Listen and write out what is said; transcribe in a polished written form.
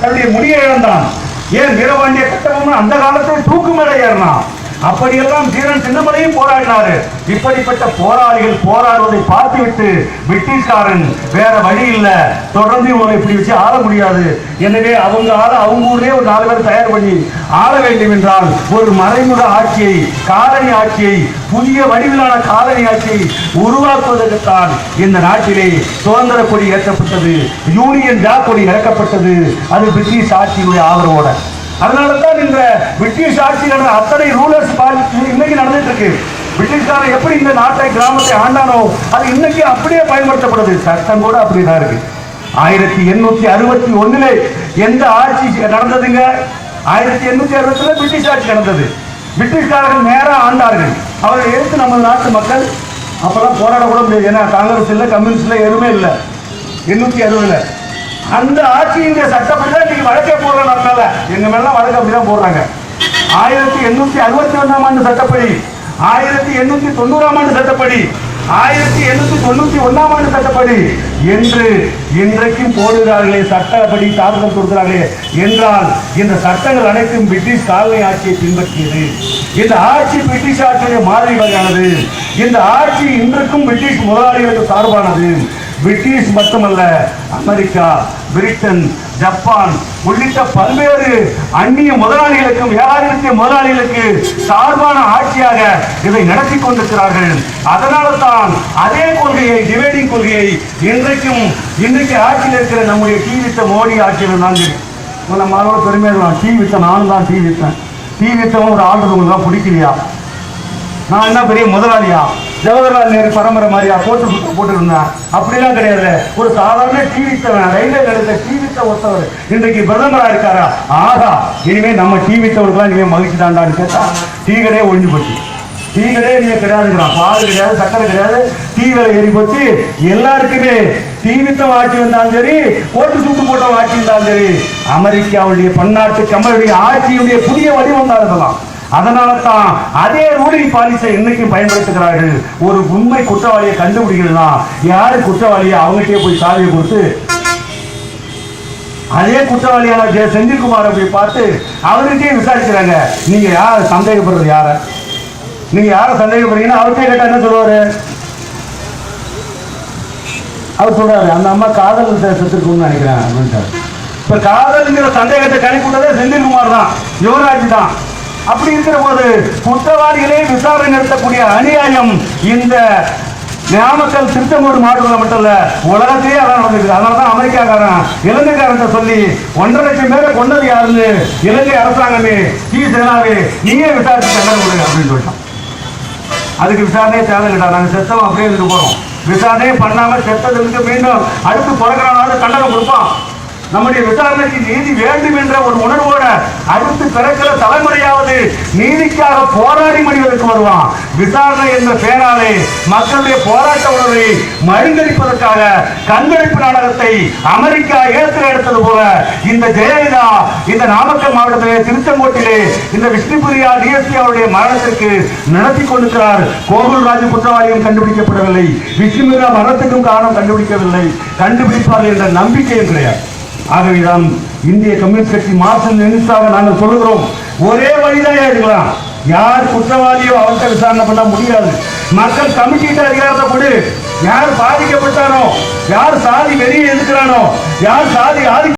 தன்னுடைய முடியை இழந்தான். ஏன் வீரபாண்டிய கட்டபொம்மன் அந்த காலத்தில் தூக்கு மேலே ஏறினான். அப்படியெல்லாம் தீரன் சின்னமலையும் போராடினாரு. இப்படிப்பட்ட போராளிகள் போராடுவதை பார்த்துவிட்டு பிரிட்டிஷ்காரன் வேற வழி இல்லை, தொடர்ந்து இவங்களை இப்படி வச்சு ஆள முடியாது, எனவே அவங்க ஊர்லயே ஒரு 4 பேர் தயார் பண்ணி ஆள வேண்டும் என்றால் ஒரு மறைமுக ஆட்சியை, காலனி ஆட்சியை, புதிய வடிவிலான காலனி ஆட்சியை உருவாக்குவதற்குத்தான் இந்த நாட்டிலே சுதந்திர கொடி ஏற்றப்பட்டது, யூனியன் ஜாக் கொடி இறக்கப்பட்டது. அது பிரிட்டிஷ் ஆட்சியுடைய ஆதரவோட. அதனாலதான் இந்த பிரிட்டிஷ் ஆட்சி நடந்த அத்தனை ரூலர்ஸ் இன்னைக்கு நடந்துட்டு இருக்கு. பிரிட்டிஷ்காரன் எப்படி இந்த நாட்டை கிராமத்தை ஆண்டானோ அது இன்னைக்கு அப்படியே பயன்படுத்தப்படுது. சட்டம் கூட அப்படிதான் இருக்கு. 1861 எந்த ஆட்சி நடந்ததுங்க? 1860 பிரிட்டிஷ் ஆட்சி நடந்தது. பிரிட்டிஷ்காரர்கள் நேரா ஆண்டார்கள். அவர்கள் எடுத்து நம்ம நாட்டு மக்கள் அப்பெல்லாம் போராட கூட முடியாது. ஏன்னா காங்கிரஸ் இல்லை, கம்யூனிஸ்ட் இல்லை, எதுவுமே இல்லை. 860 அந்த ஆட்சியுடைய சட்டப்படி தான் இன்னைக்கு வழக்கே போடுறோம். நம்மளால எங்க மேல வழக்கு அப்படிதான் போடுறாங்க. 1861 ஆண்டு சட்டப்படி, 1890 ஆண்டு சட்டப்படி, 1891 ஆண்டு சட்டப்படி என்று இன்றைக்கும் போடுகிறார்களே, சட்டப்படி தாக்குதல் கொடுக்கிறார்களே என்றால் இந்த சட்டங்கள் அனைத்தும் பிரிட்டிஷ் காலனி ஆட்சியை பின்பற்றியது. இந்த ஆட்சி பிரிட்டிஷ் ஆட்சியுடைய மாதிரி வகையானது. இந்த ஆட்சி இன்றைக்கும் பிரிட்டிஷ் முதலாளிகளுக்கு சார்பானது. பிரிட்டிஷ் மட்டுமல்ல, அமெரிக்கா, பிரிட்டன், ஜப்பான் உள்ளிட்ட பல்வேறு அந்நிய முதலாளிகளுக்கும் ஏகாதிபத்திய முதலாளிகளுக்கு சார்பான ஆட்சியாக இதை நடத்தி கொண்டிருக்கிறார்கள். அதனால தான் அதே கொள்கையை, டிவைடிங் கொள்கையை இன்றைக்கு ஆட்சியில் இருக்கிற நம்முடைய டீ வித்த மோடி ஆட்சியில் தான் நம்மளோட பெருமையாக டீ வித்த நானும் தான் டீ வித்தவன் ஒரு ஆர்டர் உங்களுக்கு தான் பிடிக்கலையா? நான் என்ன பெரிய முதலாளியா? ஜவஹர்லால் நேரு பரம்பரை மாதிரியா போட்டு இருந்தேன்? அப்படிலாம் கிடையாது. ஒரு சாதாரண டிவித்தவன், ரயில்வே நிலையத்தை டிவித்த ஒருத்தவர் இன்றைக்கு பிரதமரா இருக்காரா? ஆகா, இனிமே நம்ம டிவித்தவருக்குலாம் இனிமே மகிழ்ச்சி தாண்டான்னு கேட்டா டீ கடையே ஒழிஞ்சு போச்சு. டீ கடையே இனிமே கிடையாதுங்கிறான். பால் கிடையாது, சக்கரை கிடையாது, டீ விலை ஏறி போச்சு. எல்லாருக்குமே டிவித்தம் ஆட்சி வந்தாலும் சரி, போட்டு சூட்டு போட்ட ஆட்சி இருந்தாலும் சரி, அமெரிக்காவுடைய பன்னாட்டு கம்பெனியுடைய ஆட்சியுடைய புதிய வடிவம் தான் இருக்கலாம். அதனால தான் அதே ரூலிங் பாலிசியை இன்னைக்கும் பயன்படுத்துகிறார்கள். ஒரு உண்மை குற்றவாளியை கண்டுபிடிக்கிறதுனா யாரு குற்றவாளியை அவங்ககிட்டயே போய் சாவியை கொடுத்து, அதே குற்றவாளியான செந்தில்குமாரை போய் பார்த்து அவர்கிட்டயே விசாரிக்கிறாங்க. நீங்க யார சந்தேகப்படுறது? நீங்க யார சந்தேகப்படுறீங்கன்னா அவர்கிட்ட கேட்டா என்ன சொல்லுவாரு? அவர் சொல்றாரு, அந்த அம்மா காதல் செத்துருக்குன்னு நினைக்கிறேன் அப்படின்ட்டாரு. இப்ப காதல்ங்கிற சந்தேகத்தை கணிக்கூட்டதே செந்தில்குமார் தான், யுவராஜ் தான். அப்படி இருக்கிற போது குற்றவாளிகளே விசாரணை நடத்தக்கூடிய அநியாயம் இந்த நாமக்கல் திருச்செங்கோடு மாவட்டத்தில் மட்டும் இல்ல, உலகத்திலே அதான் நடந்திருக்கு. அதனாலதான் அமெரிக்காக்காரன் இலங்கைக்காரன் சொல்லி 1.5 லட்சம் பேரை கொண்டது யாருன்னு இலங்கை அரசாங்கமே, சேனாவே நீயே விசாரிச்சு தண்டனை கொடுங்க அப்படின்னு சொல்லிட்டான். அதுக்கு விசாரணையே தேவையில்லை, நாங்கள் செத்தவன் அப்படியே இருந்து போறோம். விசாரணையே பண்ணாம செத்ததுக்கு மீண்டும் அடுத்து பிறக்கிறானாலும் தண்டனை கொடுப்பான். நம்முடைய விசாரணைக்கு நீதி வேண்டும் என்ற ஒரு உணர்வோட அடுத்து பிறக்கிற தலைமுறையாவது நீதிக்காக போராடி மடிவதற்கு வருவான். விசாரணை என்ற பெயராலே மக்களுடைய போராட்ட உணர்வை மழுங்கடிப்பதற்காக கண்காணிப்பு நாடகத்தை அமெரிக்கா எடுத்தது போல இந்த ஜெயலலிதா இந்த நாமக்கல் மாவட்டத்திலே திருச்செங்கோட்டிலே இந்த விஷ்ணுபிரியா டிஎஸ்பி அவருடைய மரணத்திற்கு நடத்தி கொண்டிருக்கிறார். கோகுல் ராஜு குற்றவாளியும் கண்டுபிடிக்கப்படவில்லை, விஷ்ணுபிரியா மரணத்துக்கும் காரணம் கண்டுபிடிக்கவில்லை, கண்டுபிடிப்பார்கள் என்ற நம்பிக்கையும் கிடையாது. ஆகவேதான் இந்திய கம்யூனிஸ்ட் கட்சி மார்க்சிஸ்ட் லெனினிஸ்டாக நாங்கள் சொல்லுகிறோம், ஒரே வழிதான் எடுக்கலாம். யார் குற்றவாளியோ அவர்கிட்ட விசாரணை பண்ண முடியாது. மக்கள் கமிட்டிட்ட அதிகாரத்தை கொடு. யார் பாதிக்கப்பட்டானோ, யார் சாதி வெறியை எதிர்க்கிறானோ, யார் சாதி ஆதி